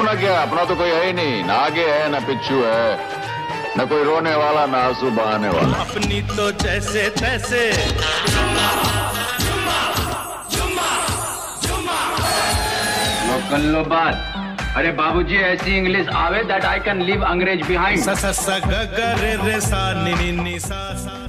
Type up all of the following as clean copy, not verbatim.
अपना क्या, अपना तो कोई है ही नहीं, ना आगे है ना पिछू है, न कोई रोने वाला ना आंसू बहाने वाला। अपनी तो जैसे तैसे कर लो बात। अरे बाबूजी ऐसी इंग्लिश आवे दैट आई कैन लीव अंग्रेज बिहाइंड। सा सा सा ग ग रे रे सा नि नि नि सा सा।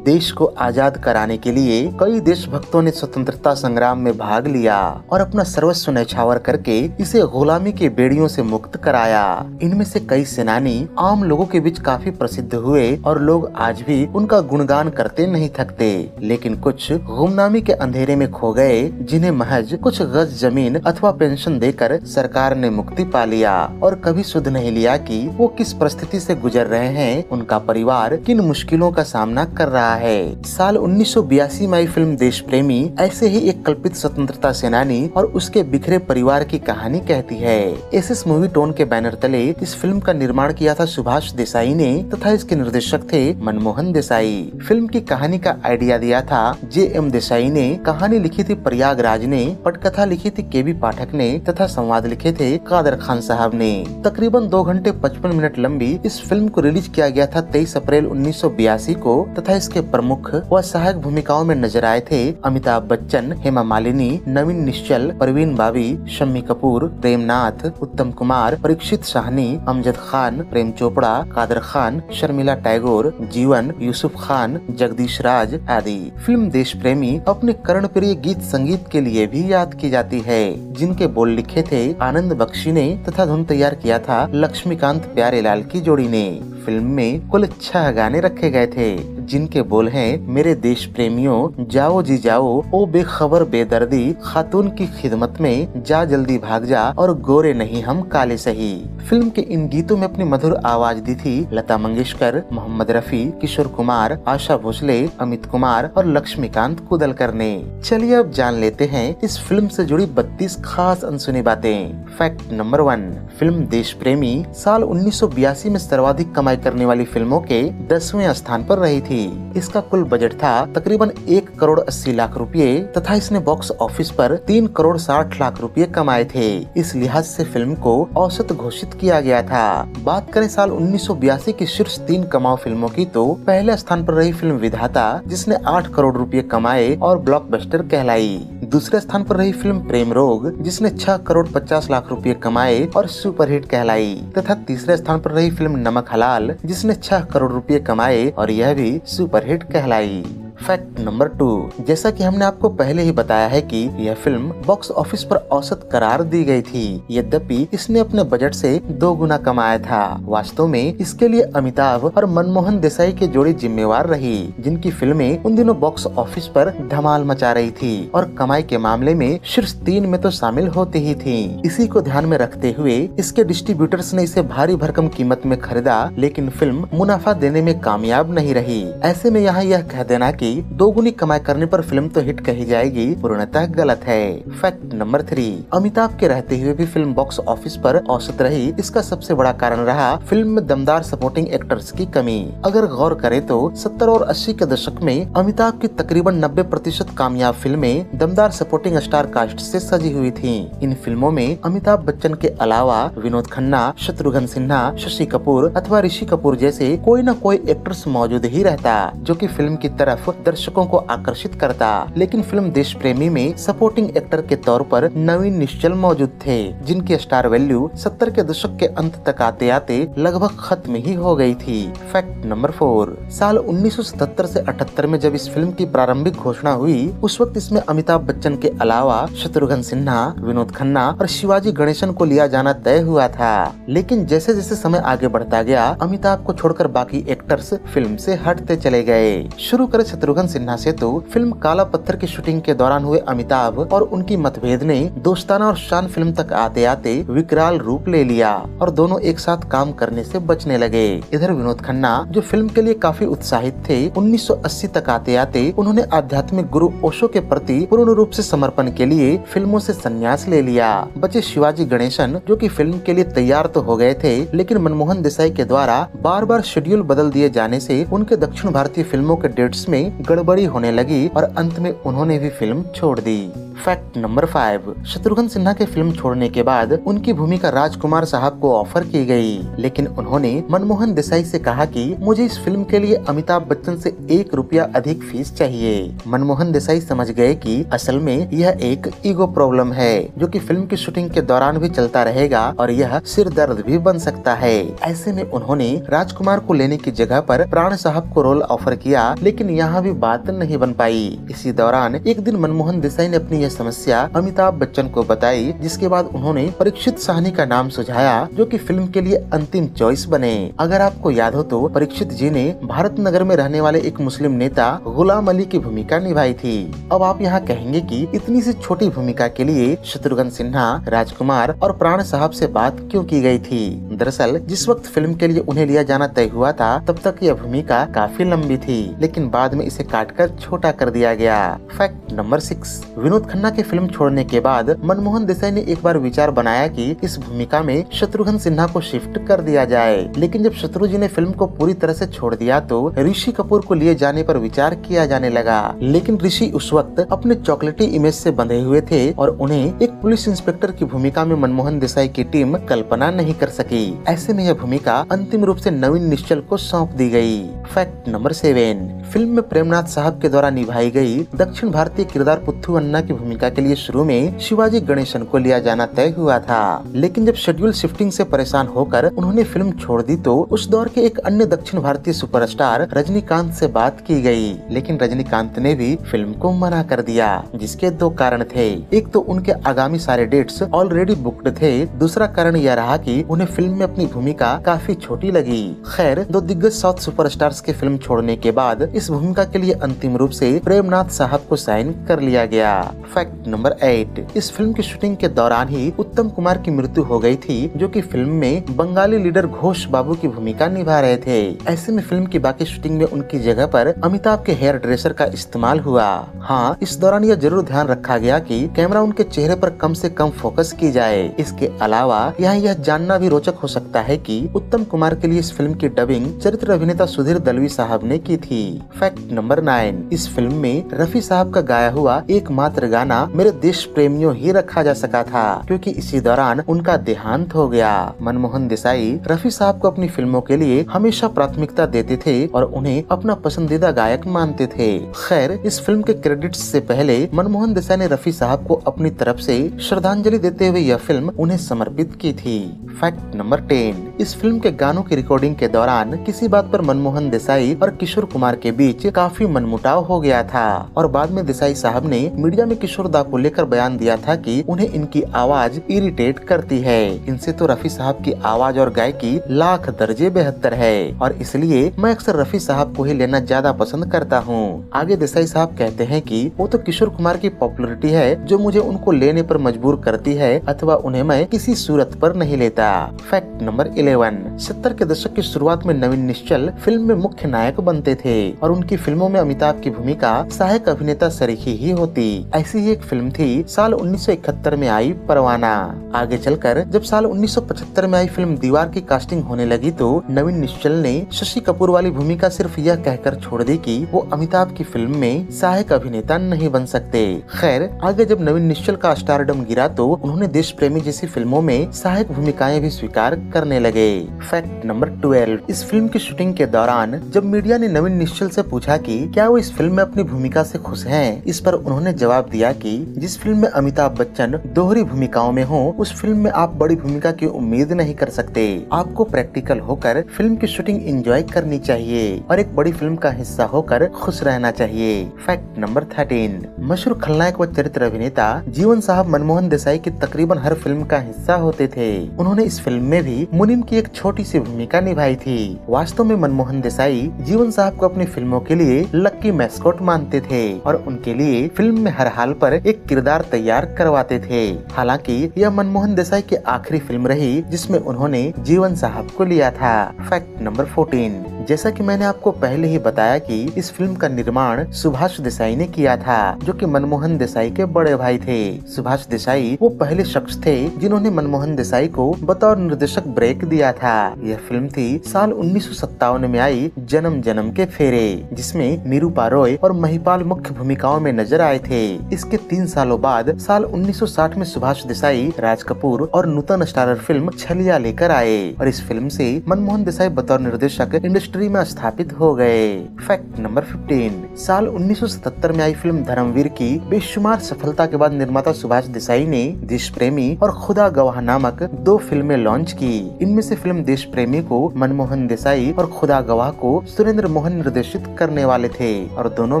देश को आजाद कराने के लिए कई देशभक्तों ने स्वतंत्रता संग्राम में भाग लिया और अपना सर्वस्व न्यौछावर करके इसे गुलामी के बेड़ियों से मुक्त कराया। इनमें से कई सेनानी आम लोगों के बीच काफी प्रसिद्ध हुए और लोग आज भी उनका गुणगान करते नहीं थकते। लेकिन कुछ गुमनामी के अंधेरे में खो गए, जिन्हें महज कुछ गज जमीन अथवा पेंशन देकर सरकार ने मुक्ति पा लिया और कभी सुध नहीं लिया कि वो किस परिस्थिति से गुजर रहे हैं, उनका परिवार किन मुश्किलों का सामना कर रहा है। साल 1982 में आई फिल्म देश प्रेमी ऐसे ही एक कल्पित स्वतंत्रता सेनानी और उसके बिखरे परिवार की कहानी कहती है। एसएस मूवी टोन के बैनर तले इस फिल्म का निर्माण किया था सुभाष देसाई ने तथा इसके निर्देशक थे मनमोहन देसाई। फिल्म की कहानी का आइडिया दिया था जे.एम. देसाई ने, कहानी लिखी थी प्रयागराज ने, पटकथा लिखी थी के.बी. पाठक ने तथा संवाद लिखे थे कादर खान साहब ने। तकरीबन 2 घंटे 55 मिनट लंबी इस फिल्म को रिलीज किया गया था 23 अप्रैल 1982 को तथा इसके प्रमुख व सहायक भूमिकाओं में नजर आए थे अमिताभ बच्चन, हेमा मालिनी, नवीन निश्चल, परवीन बाबी, शम्मी कपूर, प्रेमनाथ, उत्तम कुमार, परीक्षित साहनी, अमजद खान, प्रेम चोपड़ा, कादर खान, शर्मिला टैगोर, जीवन, यूसुफ खान, जगदीश राज आदि। फिल्म देश प्रेमी अपने कर्णप्रिय गीत संगीत के लिए भी याद की जाती है, जिनके बोल लिखे थे आनंद बख्शी ने तथा धुन तैयार किया था लक्ष्मीकांत प्यारेलाल की जोड़ी ने। फिल्म में कुल 6 गाने रखे गए थे, जिनके बोल हैं मेरे देश प्रेमियों, जाओ जी जाओ, ओ बेखबर बेदर्दी, खातून की खिदमत में, जा जल्दी भाग जा और गोरे नहीं हम काले सही। फिल्म के इन गीतों में अपनी मधुर आवाज दी थी लता मंगेशकर, मोहम्मद रफी, किशोर कुमार, आशा भोसले, अमित कुमार और लक्ष्मीकांत कुदलकर ने। चलिए अब जान लेते हैं इस फिल्म से जुड़ी 32 खास अनसुनी बातें। फैक्ट नंबर 1, फिल्म देश प्रेमी साल 1982 में सर्वाधिक कमाई करने वाली फिल्मों के 10वें स्थान पर रही थी। इसका कुल बजट था तकरीबन 1 करोड़ 80 लाख रुपए तथा इसने बॉक्स ऑफिस पर 3 करोड़ 60 लाख रुपए कमाए थे। इस लिहाज से फिल्म को औसत घोषित किया गया था। बात करें साल 1982 की शीर्ष 3 कमाऊ फिल्मों की, तो पहले स्थान पर रही फिल्म विधाता, जिसने 8 करोड़ रुपए कमाए और ब्लॉकबस्टर कहलाई। दूसरे स्थान पर रही फिल्म प्रेम रोग, जिसने 6 करोड़ 50 लाख रुपए कमाए और सुपरहिट कहलाई, तथा तीसरे स्थान पर रही फिल्म नमक हलाल, जिसने 6 करोड़ रुपए कमाए और यह भी सुपरहिट कहलाई। फैक्ट नंबर 2, जैसा कि हमने आपको पहले ही बताया है कि यह फिल्म बॉक्स ऑफिस पर औसत करार दी गई थी, यद्यपि इसने अपने बजट से 2 गुना कमाया था। वास्तव में इसके लिए अमिताभ और मनमोहन देसाई की जोड़ी जिम्मेवार रही, जिनकी फिल्में उन दिनों बॉक्स ऑफिस पर धमाल मचा रही थी और कमाई के मामले में शीर्ष 3 में तो शामिल होती ही थी। इसी को ध्यान में रखते हुए इसके डिस्ट्रीब्यूटर्स ने इसे भारी भरकम कीमत में खरीदा, लेकिन फिल्म मुनाफा देने में कामयाब नहीं रही। ऐसे में यहाँ यह कह देना कि 2 गुनी कमाई करने पर फिल्म तो हिट कही जाएगी, पूर्णतः गलत है। फैक्ट नंबर 3, अमिताभ के रहते हुए भी फिल्म बॉक्स ऑफिस पर औसत रही। इसका सबसे बड़ा कारण रहा फिल्म में दमदार सपोर्टिंग एक्टर्स की कमी। अगर गौर करें तो 70 और 80 के दशक में अमिताभ की तकरीबन 90% कामयाब फिल्में दमदार सपोर्टिंग स्टार कास्ट से सजी हुई थी। इन फिल्मों में अमिताभ बच्चन के अलावा विनोद खन्ना, शत्रुघ्न सिन्हा, शशि कपूर अथवा ऋषि कपूर जैसे कोई न कोई एक्टर्स मौजूद ही रहता, जो कि फिल्म की तरफ दर्शकों को आकर्षित करता। लेकिन फिल्म देश प्रेमी में सपोर्टिंग एक्टर के तौर पर नवीन निश्चल मौजूद थे, जिनकी स्टार वैल्यू 70 के दशक के अंत तक आते आते लगभग खत्म ही हो गई थी। फैक्ट नंबर 4, साल 1977 से 78 में जब इस फिल्म की प्रारंभिक घोषणा हुई, उस वक्त इसमें अमिताभ बच्चन के अलावा शत्रुघ्न सिन्हा, विनोद खन्ना और शिवाजी गणेशन को लिया जाना तय हुआ था। लेकिन जैसे जैसे समय आगे बढ़ता गया, अमिताभ को छोड़कर बाकी एक्टर्स फिल्म से हटते चले गए। शुरू करे शत्रुघ्न सिन्हा से तो फिल्म काला पत्थर की शूटिंग के दौरान हुए अमिताभ और उनकी मतभेद ने दोस्ताना और शान फिल्म तक आते आते विकराल रूप ले लिया और दोनों एक साथ काम करने से बचने लगे। इधर विनोद खन्ना, जो फिल्म के लिए काफी उत्साहित थे, 1980 तक आते आते उन्होंने आध्यात्मिक गुरु ओशो के प्रति पूर्ण रूप से समर्पण के लिए फिल्मों से संन्यास ले लिया। बचे शिवाजी गणेशन, जो कि फिल्म के लिए तैयार तो हो गए थे, लेकिन मनमोहन देसाई के द्वारा बार बार शेड्यूल बदल दिए जाने से उनके दक्षिण भारतीय फिल्मों के डेट्स में गड़बड़ी होने लगी और अंत में उन्होंने भी फिल्म छोड़ दी। फैक्ट नंबर 5, शत्रुघ्न सिन्हा के फिल्म छोड़ने के बाद उनकी भूमिका राजकुमार साहब को ऑफर की गई, लेकिन उन्होंने मनमोहन देसाई से कहा कि मुझे इस फिल्म के लिए अमिताभ बच्चन से 1 रुपया अधिक फीस चाहिए। मनमोहन देसाई समझ गए कि असल में यह एक ईगो प्रॉब्लम है जो कि फिल्म की शूटिंग के दौरान भी चलता रहेगा और यह सिर दर्द भी बन सकता है। ऐसे में उन्होंने राजकुमार को लेने की जगह पर प्राण साहब को रोल ऑफर किया, लेकिन यहाँ भी बात नहीं बन पाई। इसी दौरान एक दिन मनमोहन देसाई ने अपनी यह समस्या अमिताभ बच्चन को बताई, जिसके बाद उन्होंने परीक्षित साहनी का नाम सुझाया जो कि फिल्म के लिए अंतिम चॉइस बने। अगर आपको याद हो तो परीक्षित जी ने भारत नगर में रहने वाले एक मुस्लिम नेता गुलाम अली की भूमिका निभाई थी। अब आप यहाँ कहेंगे कि इतनी सी छोटी भूमिका के लिए शत्रुघ्न सिन्हा, राजकुमार और प्राण साहब से बात क्यों की गई थी? दरअसल जिस वक्त फिल्म के लिए उन्हें लिया जाना तय हुआ था तब तक यह भूमिका काफी लंबी थी, लेकिन बाद में इसे काटकर छोटा कर दिया गया। फैक्ट नंबर 6, विनोद खन्ना के फिल्म छोड़ने के बाद मनमोहन देसाई ने एक बार विचार बनाया कि इस भूमिका में शत्रुघ्न सिन्हा को शिफ्ट कर दिया जाए, लेकिन जब शत्रु जी ने फिल्म को पूरी तरह से छोड़ दिया तो ऋषि कपूर को लिए जाने पर विचार किया जाने लगा, लेकिन ऋषि उस वक्त अपने चॉकलेटी इमेज से बंधे हुए थे और उन्हें एक पुलिस इंस्पेक्टर की भूमिका में मनमोहन देसाई की टीम कल्पना नहीं कर सकी। ऐसे में यह भूमिका अंतिम रूप से नवीन निश्चल को सौंप दी गई। फैक्ट नंबर 7, फिल्म में प्रेमनाथ साहब के द्वारा निभाई गई दक्षिण भारतीय किरदार पुथ्थू अन्ना की भूमिका के लिए शुरू में शिवाजी गणेशन को लिया जाना तय हुआ था, लेकिन जब शेड्यूल शिफ्टिंग से परेशान होकर उन्होंने फिल्म छोड़ दी तो उस दौर के एक अन्य दक्षिण भारतीय सुपरस्टार रजनीकांत से बात की गई, लेकिन रजनीकांत ने भी फिल्म को मना कर दिया, जिसके 2 कारण थे। एक तो उनके आगामी सारे डेट्स ऑलरेडी बुक्ड थे, दूसरा कारण यह रहा कि उन्हें फिल्म में अपनी भूमिका काफी छोटी लगी। खैर 2 दिग्गज साउथ सुपरस्टार्स के फिल्म छोड़ने के बाद इस भूमिका के लिए अंतिम रूप से प्रेमनाथ साहब को साइन कर लिया गया। फैक्ट नंबर 8, इस फिल्म की शूटिंग के दौरान ही उत्तम कुमार की मृत्यु हो गई थी, जो कि फिल्म में बंगाली लीडर घोष बाबू की भूमिका निभा रहे थे। ऐसे में फिल्म की बाकी शूटिंग में उनकी जगह पर अमिताभ के हेयर ड्रेसर का इस्तेमाल हुआ। हाँ, इस दौरान यह जरूर ध्यान रखा गया कि कैमरा उनके चेहरे पर कम से कम फोकस की जाए। इसके अलावा यहाँ यह जानना भी रोचक हो सकता है कि उत्तम कुमार के लिए इस फिल्म की डबिंग चरित्र अभिनेता सुधीर दलवी साहब ने की थी। फैक्ट नंबर 9, इस फिल्म में रफी साहब का गाया हुआ एकमात्र गाना मेरे देश प्रेमियों ही रखा जा सका था, क्योंकि इसी दौरान उनका देहांत हो गया। मनमोहन देसाई रफी साहब को अपनी फिल्मों के लिए हमेशा प्राथमिकता देते थे और उन्हें अपना पसंदीदा गायक मानते थे। खैर इस फिल्म के क्रेडिट्स से पहले मनमोहन देसाई ने रफी साहब को अपनी तरफ से श्रद्धांजलि देते हुए यह फिल्म उन्हें समर्पित की थी। फैक्ट नंबर 10, इस फिल्म के गानों की रिकॉर्डिंग के दौरान किसी बात पर मनमोहन देसाई और किशोर कुमार के बीच काफी मनमुटाव हो गया था और बाद में देसाई साहब ने मीडिया में किशोर दा को लेकर बयान दिया था कि उन्हें इनकी आवाज इरिटेट करती है। इनसे तो रफी साहब की आवाज और गायकी लाख दर्जे बेहतर है और इसलिए मैं अक्सर रफी साहब को ही लेना ज्यादा पसंद करता हूँ। आगे देसाई साहब कहते हैं कि वो तो किशोर कुमार की पॉपुलैरिटी है जो मुझे उनको लेने पर मजबूर करती है, अथवा उन्हें मैं किसी सूरत पर नहीं लेता। फैक्ट नंबर 11, 70 के दशक की शुरुआत में नवीन निश्चल फिल्म में मुख्य नायक बनते थे और उनकी फिल्मों में अमिताभ की भूमिका सहायक अभिनेता सरीखी ही होती। ऐसी ही एक फिल्म थी साल 1971 में आई परवाना। आगे चलकर जब साल 1975 में आई फिल्म दीवार की कास्टिंग होने लगी तो नवीन निश्चल ने शशि कपूर वाली भूमिका सिर्फ यह कहकर छोड़ दी कि वो अमिताभ की फिल्म में सहायक अभिनेता नहीं बन सकते। खैर आगे जब नवीन निश्चल का स्टारडम गिरा तो उन्होंने देश प्रेमी जैसी फिल्मों में सहायक भूमिकाएं भी स्वीकार करने लगे। फैक्ट नंबर 12, इस फिल्म की शूटिंग के दौरान जब मीडिया ने नवीन निश्चल से पूछा कि क्या वो इस फिल्म में अपनी भूमिका से खुश हैं, इस पर उन्होंने जवाब दिया कि जिस फिल्म में अमिताभ बच्चन दोहरी भूमिकाओं में हो उस फिल्म में आप बड़ी भूमिका की उम्मीद नहीं कर सकते। आपको प्रैक्टिकल होकर फिल्म की शूटिंग एंजॉय करनी चाहिए और एक बड़ी फिल्म का हिस्सा होकर खुश रहना चाहिए। फैक्ट नंबर 13, मशहूर खलनायक व चरित्र अभिनेता जीवन साहब मनमोहन देसाई की तकरीबन हर फिल्म का हिस्सा होते थे। उन्होंने इस फिल्म में भी मुनीम की एक छोटी सी भूमिका निभाई थी। वास्तव में मनमोहन देसाई जीवन साहब को अपनी फिल्मों के लिए लक्की मैस्कॉट मानते थे और उनके लिए फिल्म में हर हाल पर एक किरदार तैयार करवाते थे। हालांकि यह मनमोहन देसाई की आखिरी फिल्म रही जिसमें उन्होंने जीवन साहब को लिया था। फैक्ट नंबर 14, जैसा कि मैंने आपको पहले ही बताया कि इस फिल्म का निर्माण सुभाष देसाई ने किया था, जो कि मनमोहन देसाई के बड़े भाई थे। सुभाष देसाई वो पहले शख्स थे जिन्होंने मनमोहन देसाई को बतौर निर्देशक ब्रेक दिया था। यह फिल्म थी साल 1957 में आई जन्म जन्म के फेरे, जिसमें निरूपा रॉय और महिपाल मुख्य भूमिकाओं में नजर आए थे। इसके 3 सालों बाद साल 1960 में सुभाष देसाई, राज कपूर और नूतन स्टारर फिल्म छलिया लेकर आए और इस फिल्म से मनमोहन देसाई बतौर निर्देशक इंडस्ट्री में स्थापित हो गए। फैक्ट नंबर 15, साल 1977 में आई फिल्म धर्मवीर की बेशुमार सफलता के बाद निर्माता सुभाष देसाई ने देश प्रेमी और खुदा गवाह नामक 2 फिल्में लॉन्च की। इनमें से फिल्म देश प्रेमी को मनमोहन देसाई और खुदा गवाह को सुरेंद्र मोहन निर्देशित करने वाले थे और दोनों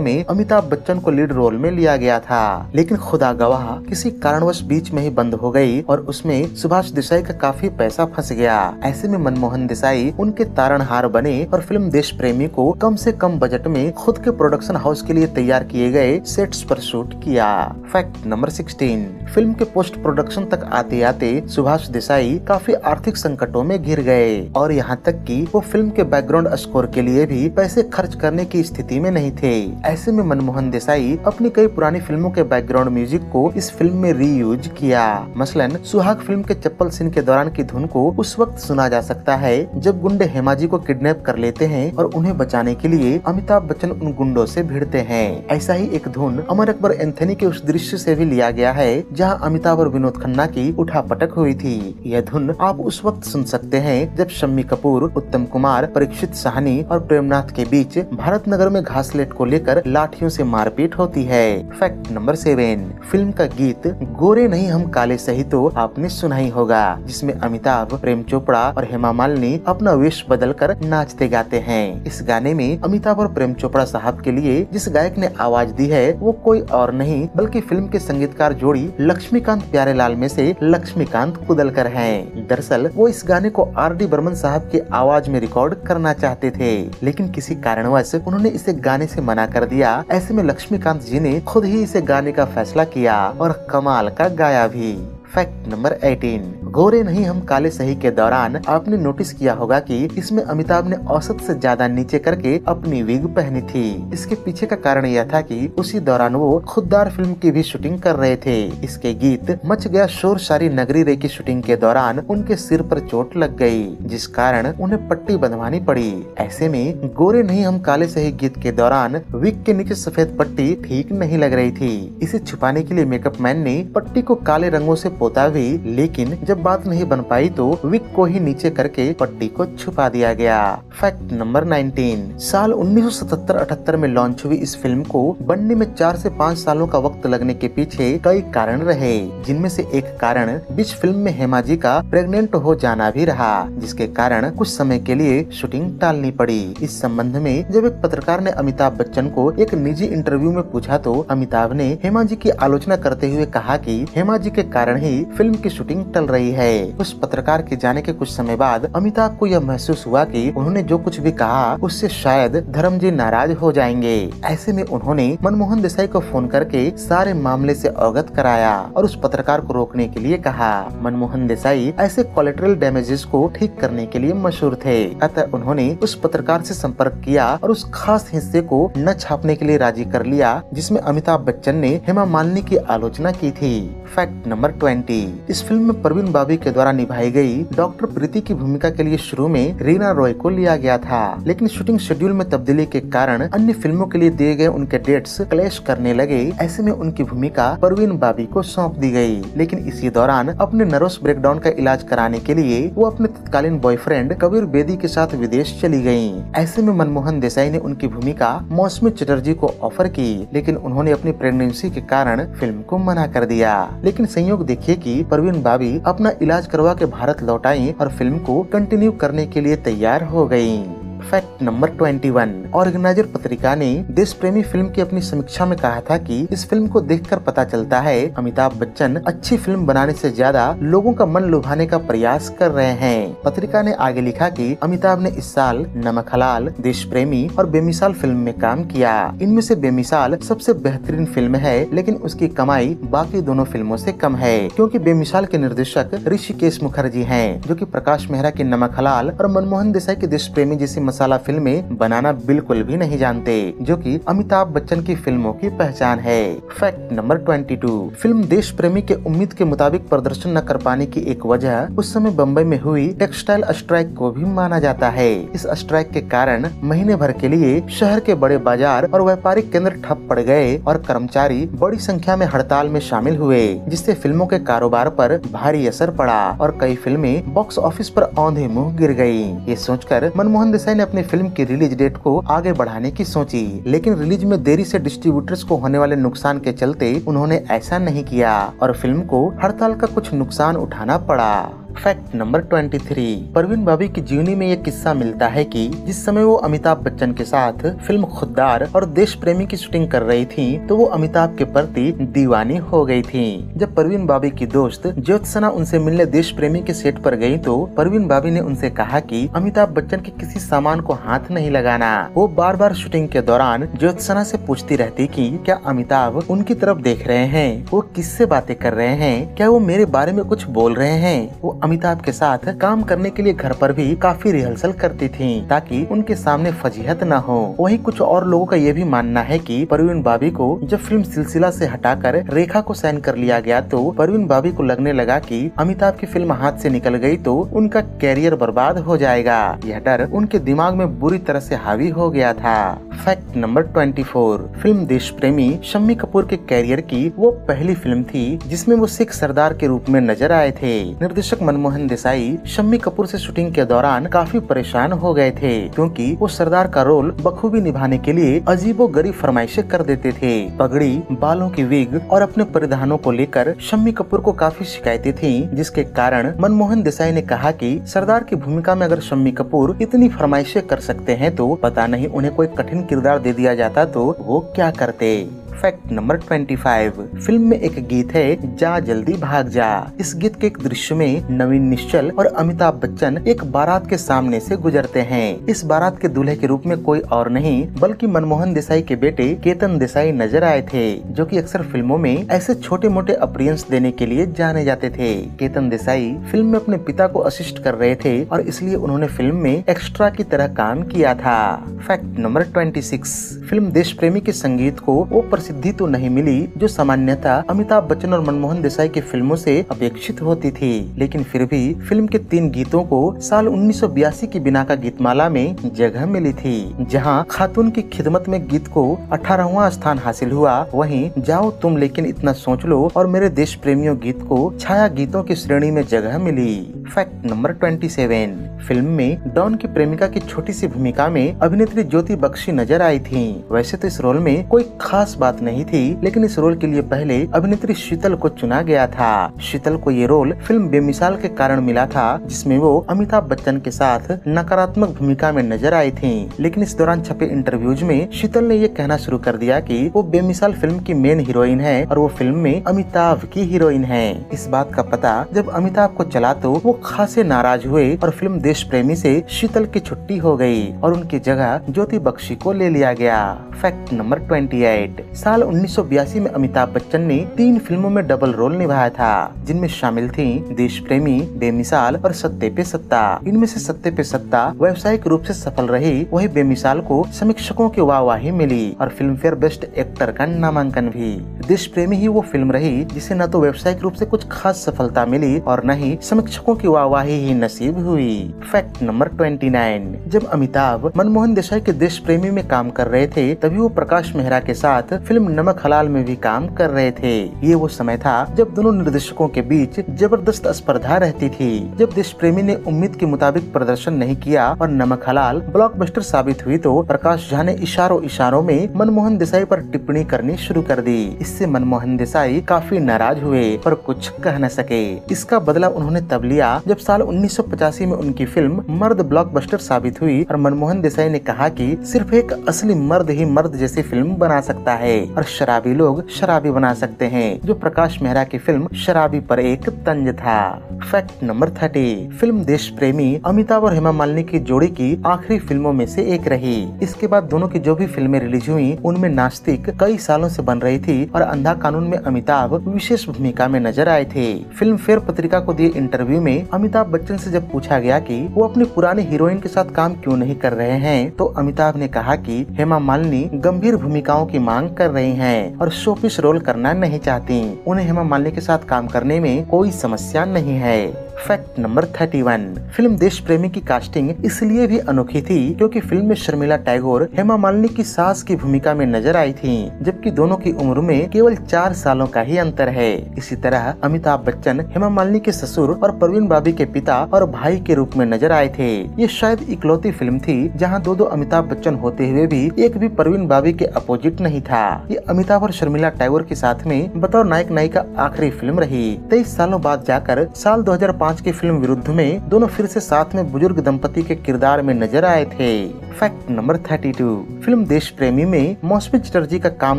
में अमिताभ बच्चन को लीड रोल में लिया गया था। लेकिन खुदा गवाह किसी कारणवश बीच में ही बंद हो गई और उसमें सुभाष देसाई का काफी पैसा फंस गया। ऐसे में मनमोहन देसाई उनके तारणहार बने और फिल्म देश प्रेमी को कम से कम बजट में खुद के प्रोडक्शन हाउस के लिए तैयार किए गए सेट्स पर शूट किया। फैक्ट नंबर 16, फिल्म के पोस्ट प्रोडक्शन तक आते आते सुभाष देसाई काफी आर्थिक संकटों में घिर गए और यहाँ तक कि वो फिल्म के बैकग्राउंड स्कोर के लिए भी पैसे खर्च करने की स्थिति में नहीं थे। ऐसे में मनमोहन देसाई अपनी कई पुरानी फिल्मों के बैकग्राउंड म्यूजिक को इस फिल्म में रीयूज किया। मसलन सुहाग फिल्म के चप्पल सीन के दौरान की धुन को उस वक्त सुना जा सकता है जब गुंडे हेमाजी को किडनैप कर लेते हैं और उन्हें बचाने के लिए अमिताभ बच्चन उन गुंडों से भिड़ते हैं। ऐसा ही एक धुन अमर अकबर एंथनी के उस दृश्य से भी लिया गया है जहां अमिताभ और विनोद खन्ना की उठापटक हुई थी। यह धुन आप उस वक्त सुन सकते हैं जब शम्मी कपूर, उत्तम कुमार, परीक्षित साहनी और प्रेमनाथ के बीच भारत नगर में घासलेट को लेकर लाठियों से मारपीट होती है। फैक्ट नंबर 7, फिल्म का गीत गोरे नहीं हम काले सही तो आपने सुना ही होगा, जिसमें अमिताभ, प्रेम चोपड़ा और हेमा मालिनी अपना वेश बदल कर नाचते गाते हैं। इस गाने में अमिताभ और प्रेम चोपड़ा साहब के लिए जिस गायक ने आवाज दी है वो कोई और नहीं बल्कि फिल्म के संगीतकार जोड़ी लक्ष्मीकांत प्यारेलाल में से लक्ष्मीकांत कुदलकर हैं। दरअसल वो इस गाने को R.D. बर्मन साहब की आवाज में रिकॉर्ड करना चाहते थे, लेकिन किसी कारणवश उन्होंने इसे गाने से मना कर दिया। ऐसे में लक्ष्मीकांत जी ने खुद ही इसे गाने का फैसला किया और कमाल का गाया भी। फैक्ट नंबर 18, गोरे नहीं हम काले सही के दौरान आपने नोटिस किया होगा कि इसमें अमिताभ ने औसत से ज्यादा नीचे करके अपनी विग पहनी थी। इसके पीछे का कारण यह था कि उसी दौरान वो खुददार फिल्म की भी शूटिंग कर रहे थे। इसके गीत मच गया शोर सारी नगरी रे की शूटिंग के दौरान उनके सिर पर चोट लग गई, जिस कारण उन्हें पट्टी बंधवानी पड़ी। ऐसे में गोरे नहीं हम काले सही गीत के दौरान विग के नीचे सफेद पट्टी ठीक नहीं लग रही थी। इसे छुपाने के लिए मेकअप मैन ने पट्टी को काले रंगों से पोता भी, लेकिन जब बात नहीं बन पाई तो विग को ही नीचे करके पट्टी को छुपा दिया गया। फैक्ट नंबर 19, साल 1977-78 में लॉन्च हुई इस फिल्म को बनने में 4 से 5 सालों का वक्त लगने के पीछे कई कारण रहे, जिनमें से एक कारण बीच फिल्म में हेमा जी का प्रेग्नेंट हो जाना भी रहा, जिसके कारण कुछ समय के लिए शूटिंग टालनी पड़ी। इस संबंध में जब एक पत्रकार ने अमिताभ बच्चन को एक निजी इंटरव्यू में पूछा तो अमिताभ ने हेमा जी की आलोचना करते हुए कहा कि हेमा जी के कारण ही फिल्म की शूटिंग टल रही है। उस पत्रकार के जाने के कुछ समय बाद अमिताभ को यह महसूस हुआ कि उन्होंने जो कुछ भी कहा उससे शायद धर्म जी नाराज हो जाएंगे। ऐसे में उन्होंने मनमोहन देसाई को फोन करके सारे मामले से अवगत कराया और उस पत्रकार को रोकने के लिए कहा। मनमोहन देसाई ऐसे कोलेटरल डैमेजेस को ठीक करने के लिए मशहूर थे, अतः उन्होंने उस पत्रकार से संपर्क किया और उस खास हिस्से को न छापने के लिए राजी कर लिया जिसमें अमिताभ बच्चन ने हेमा मालिनी की आलोचना की थी। फैक्ट नंबर 20, इस फिल्म में परवीन बाबी के द्वारा निभाई गई डॉक्टर प्रीति की भूमिका के लिए शुरू में रीना रॉय को लिया गया था, लेकिन शूटिंग शेड्यूल में तब्दीली के कारण अन्य फिल्मों के लिए दिए गए उनके डेट्स क्लैश करने लगे। ऐसे में उनकी भूमिका परवीन बाबी को सौंप दी गई, लेकिन इसी दौरान अपने नर्वस ब्रेकडाउन का इलाज कराने के लिए वो अपने तत्कालीन बॉयफ्रेंड कबीर बेदी के साथ विदेश चली गयी। ऐसे में मनमोहन देसाई ने उनकी भूमिका मौसमी चटर्जी को ऑफर की, लेकिन उन्होंने अपनी प्रेगनेंसी के कारण फिल्म को मना कर दिया। लेकिन संयोग देखिए कि परवीन बाबी अपना इलाज करवा के भारत लौट आई और फिल्म को कंटिन्यू करने के लिए तैयार हो गयी। फैक्ट नंबर 21, ऑर्गेनाइजर पत्रिका ने देश प्रेमी फिल्म की अपनी समीक्षा में कहा था कि इस फिल्म को देखकर पता चलता है अमिताभ बच्चन अच्छी फिल्म बनाने से ज्यादा लोगों का मन लुभाने का प्रयास कर रहे हैं। पत्रिका ने आगे लिखा कि अमिताभ ने इस साल नमक हलाल, देश प्रेमी और बेमिसाल फिल्म में काम किया। इनमें से बेमिसाल सबसे बेहतरीन फिल्म है, लेकिन उसकी कमाई बाकी दोनों फिल्मों से कम है, क्योंकि बेमिसाल के निर्देशक ऋषिकेश मुखर्जी हैं, जो कि प्रकाश मेहरा की नमक हलाल और मनमोहन देसाई के देश प्रेमी जैसी मसाला फिल्में बनाना बिल्कुल भी नहीं जानते, जो कि अमिताभ बच्चन की फिल्मों की पहचान है। फैक्ट नंबर 22, फिल्म देश प्रेमी के उम्मीद के मुताबिक प्रदर्शन न कर पाने की एक वजह उस समय बम्बई में हुई टेक्सटाइल स्ट्राइक को भी माना जाता है। इस स्ट्राइक के कारण महीने भर के लिए शहर के बड़े बाजार और व्यापारिक केंद्र ठप पड़ गए और कर्मचारी बड़ी संख्या में हड़ताल में शामिल हुए, जिससे फिल्मों के कारोबार पर भारी असर पड़ा और कई फिल्में बॉक्स ऑफिस पर औंधे मुंह गिर गयी। ये सोचकर मनमोहन देसाई ने अपनी फिल्म की रिलीज डेट को आगे बढ़ाने की सोची, लेकिन रिलीज में देरी से डिस्ट्रीब्यूटर्स को होने वाले नुकसान के चलते उन्होंने ऐसा नहीं किया और फिल्म को हड़ताल का कुछ नुकसान उठाना पड़ा। फैक्ट नंबर 23, परवीन बाबी की जीवनी में ये किस्सा मिलता है कि जिस समय वो अमिताभ बच्चन के साथ फिल्म खुद्दार और देश प्रेमी की शूटिंग कर रही थी, तो वो अमिताभ के प्रति दीवानी हो गई थी। जब परवीन बाबी की दोस्त ज्योत्सना उनसे मिलने देश प्रेमी के सेट पर गई, तो परवीन बाबी ने उनसे कहा कि अमिताभ बच्चन के किसी सामान को हाथ नहीं लगाना। वो बार बार शूटिंग के दौरान ज्योत्सना से पूछती रहती कि क्या अमिताभ उनकी तरफ देख रहे हैं, वो किससे बातें कर रहे हैं, क्या वो मेरे बारे में कुछ बोल रहे हैं। वो अमिताभ के साथ काम करने के लिए घर पर भी काफी रिहर्सल करती थीं, ताकि उनके सामने फजीहत न हो। वहीं कुछ और लोगों का ये भी मानना है कि परवीन बाबी को जब फिल्म सिलसिला से हटाकर रेखा को साइन कर लिया गया, तो परवीन बाबी को लगने लगा कि अमिताभ की फिल्म हाथ से निकल गई तो उनका कैरियर बर्बाद हो जाएगा। यह डर उनके दिमाग में बुरी तरह से हावी हो गया था। फैक्ट नंबर 24, फिल्म देश प्रेमी शम्मी कपूर के कैरियर की वो पहली फिल्म थी जिसमें वो सिख सरदार के रूप में नजर आए थे। निर्देशक मनमोहन देसाई शम्मी कपूर से शूटिंग के दौरान काफी परेशान हो गए थे, क्योंकि वो सरदार का रोल बखूबी निभाने के लिए अजीबोगरीब फरमाइशें कर देते थे। पगड़ी, बालों की विग और अपने परिधानों को लेकर शम्मी कपूर को काफी शिकायतें थीं, जिसके कारण मनमोहन देसाई ने कहा कि सरदार की भूमिका में अगर शम्मी कपूर इतनी फरमाइशें कर सकते हैं, तो पता नहीं उन्हें कोई कठिन किरदार दे दिया जाता तो वो क्या करते। फैक्ट नंबर 25, फिल्म में एक गीत है जा जल्दी भाग जा। इस गीत के एक दृश्य में नवीन निश्चल और अमिताभ बच्चन एक बारात के सामने से गुजरते हैं। इस बारात के दूल्हे के रूप में कोई और नहीं बल्कि मनमोहन देसाई के बेटे केतन देसाई नजर आए थे, जो कि अक्सर फिल्मों में ऐसे छोटे मोटे अपीयरेंस देने के लिए जाने जाते थे। केतन देसाई फिल्म में अपने पिता को असिस्ट कर रहे थे और इसलिए उन्होंने फिल्म में एक्स्ट्रा की तरह काम किया था। फैक्ट नंबर 26, फिल्म देश प्रेमी के संगीत को वो प्रसिद्धि तो नहीं मिली जो सामान्यतः अमिताभ बच्चन और मनमोहन देसाई की फिल्मों से अपेक्षित होती थी, लेकिन फिर भी फिल्म के 3 गीतों को साल 1982 की बिना का गीतमाला में जगह मिली थी, जहां खातून की खिदमत में गीत को 18वां स्थान हासिल हुआ। वहीं जाओ तुम लेकिन इतना सोच लो और मेरे देश प्रेमियों गीत को छाया गीतों की श्रेणी में जगह मिली। फैक्ट नंबर 27, फिल्म में डॉन की प्रेमिका की छोटी सी भूमिका में अभिनेत्री ज्योति बख्शी नजर आई थी। वैसे तो इस रोल में कोई खास बात नहीं थी, लेकिन इस रोल के लिए पहले अभिनेत्री शीतल को चुना गया था। शीतल को ये रोल फिल्म बेमिसाल के कारण मिला था, जिसमें वो अमिताभ बच्चन के साथ नकारात्मक भूमिका में नजर आई थी। लेकिन इस दौरान छपे इंटरव्यूज में शीतल ने ये कहना शुरू कर दिया कि वो बेमिसाल फिल्म की मेन हीरोइन है और वो फिल्म में अमिताभ की हीरोइन है। इस बात का पता जब अमिताभ को चला तो वो खासे नाराज हुए और फिल्म देश प्रेमी से शीतल की छुट्टी हो गई और उनकी जगह ज्योति बख्शी को ले लिया गया। फैक्ट नंबर 28, साल 1982 में अमिताभ बच्चन ने 3 फिल्मों में डबल रोल निभाया था, जिनमें शामिल थी देश प्रेमी, बेमिसाल और सत्ते पे सत्ता। इनमें से सत्ते पे सत्ता व्यावसायिक रूप से सफल रही, वही बेमिसाल को समीक्षकों की वाहवाही मिली और फिल्म फेयर बेस्ट एक्टर का नामांकन भी। देश प्रेमी ही वो फिल्म रही जिसे न तो व्यावसायिक रूप से कुछ खास सफलता मिली और न ही समीक्षकों की वाहवाही ही नसीब हुई। फैक्ट नंबर 29, जब अमिताभ मनमोहन देसाई के देश प्रेमी में काम कर रहे थे, तभी वो प्रकाश मेहरा के साथ फिल्म नमक हलाल में भी काम कर रहे थे। ये वो समय था जब दोनों निर्देशकों के बीच जबरदस्त स्पर्धा रहती थी। जब देश प्रेमी ने उम्मीद के मुताबिक प्रदर्शन नहीं किया और नमक हलाल ब्लॉकबस्टर साबित हुई, तो प्रकाश झा ने इशारों में मनमोहन देसाई पर टिप्पणी करनी शुरू कर दी। इससे मनमोहन देसाई काफी नाराज हुए पर कुछ कह न सके। इसका बदला उन्होंने तब लिया जब साल 1985 में उनकी फिल्म मर्द ब्लॉकबस्टर साबित हुई और मनमोहन देसाई ने कहा कि सिर्फ एक असली मर्द ही मर्द जैसी फिल्म बना सकता है और शराबी लोग शराबी बना सकते हैं, जो प्रकाश मेहरा की फिल्म शराबी पर एक तंज था। फैक्ट नंबर 30, फिल्म देश प्रेमी अमिताभ और हेमा मालिनी की जोड़ी की आखिरी फिल्मों में से एक रही। इसके बाद दोनों की जो भी फिल्में रिलीज हुई, उनमें नास्तिक कई सालों से बन रही थी और अंधा कानून में अमिताभ विशेष भूमिका में नजर आए थे। फिल्म फेयर पत्रिका को दिए इंटरव्यू में अमिताभ बच्चन से जब पूछा गया कि वो अपनी पुरानी हीरोइन के साथ काम क्यों नहीं कर रहे हैं, तो अमिताभ ने कहा कि हेमा मालिनी गंभीर भूमिकाओं की मांग कर रही हैं और शोपीस रोल करना नहीं चाहती। उन्हें हेमा मालिनी के साथ काम करने में कोई समस्या नहीं है। फैक्ट नंबर 31, फिल्म देश प्रेमी की कास्टिंग इसलिए भी अनोखी थी क्योंकि फिल्म में शर्मिला टैगोर हेमा मालिनी की सास की भूमिका में नजर आई थीं, जबकि दोनों की उम्र में केवल 4 सालों का ही अंतर है। इसी तरह अमिताभ बच्चन हेमा मालिनी के ससुर और परवीन बाबी के पिता और भाई के रूप में नजर आए थे। ये शायद इकलौती फिल्म थी जहाँ दो अमिताभ बच्चन होते हुए भी एक भी परवीन बाबी के अपोजिट नहीं था। ये अमिताभ और शर्मिला टैगोर के साथ में बतौर नायक नायिका आखिरी फिल्म रही। 23 सालों बाद जाकर साल 2005 की फिल्म विरुद्ध में दोनों फिर से साथ में बुजुर्ग दंपति के किरदार में नजर आए थे। फैक्ट नंबर 32, फिल्म देश प्रेमी में मौसमी चटर्जी का काम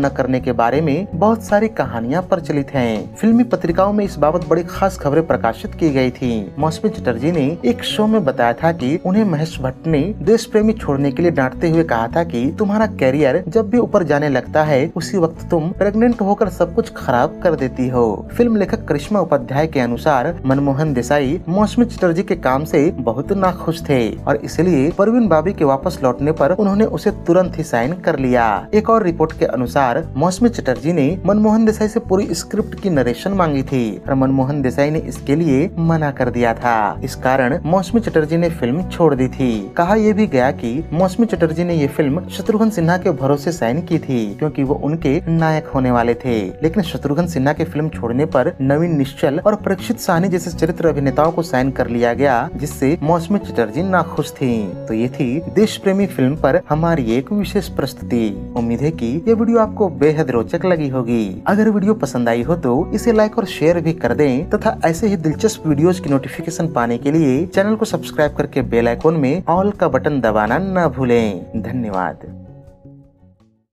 न करने के बारे में बहुत सारी कहानियां प्रचलित हैं। फिल्मी पत्रिकाओं में इस बाबत बड़ी खास खबरें प्रकाशित की गई थी। मौसमी चटर्जी ने एक शो में बताया था कि उन्हें महेश भट्ट ने देश प्रेमी छोड़ने के लिए डांटते हुए कहा था कि तुम्हारा कैरियर जब भी ऊपर जाने लगता है उसी वक्त तुम प्रेग्नेंट होकर सब कुछ खराब कर देती हो। फिल्म लेखक करिश्मा उपाध्याय के अनुसार मनमोहन देसाई मौसमी चटर्जी के काम से बहुत नाखुश थे और इसलिए परवीन बाबी के वापस लौटने पर उन्होंने उसे तुरंत ही साइन कर लिया। एक और रिपोर्ट के अनुसार मौसमी चटर्जी ने मनमोहन देसाई से पूरी स्क्रिप्ट की नरेशन मांगी थी और मनमोहन देसाई ने इसके लिए मना कर दिया था। इस कारण मौसमी चटर्जी ने फिल्म छोड़ दी थी। कहा यह भी गया कि मौसमी चटर्जी ने ये फिल्म शत्रुघ्न सिन्हा के भरोसे साइन की थी क्योंकि वो उनके नायक होने वाले थे, लेकिन शत्रुघ्न सिन्हा के फिल्म छोड़ने पर नवीन निश्चल और परीक्षित साहनी जैसे चरित्र अभिनेताओं को साइन कर लिया गया, जिससे मौसमी चटर्जी नाखुश थी। तो ये थी देश प्रेमी फिल्म पर हमारी एक विशेष प्रस्तुति। उम्मीद है कि ये वीडियो आपको बेहद रोचक लगी होगी। अगर वीडियो पसंद आई हो तो इसे लाइक और शेयर भी कर दें तथा ऐसे ही दिलचस्प वीडियोस की नोटिफिकेशन पाने के लिए चैनल को सब्सक्राइब करके बेल आइकॉन में ऑल का बटन दबाना न भूलें। धन्यवाद।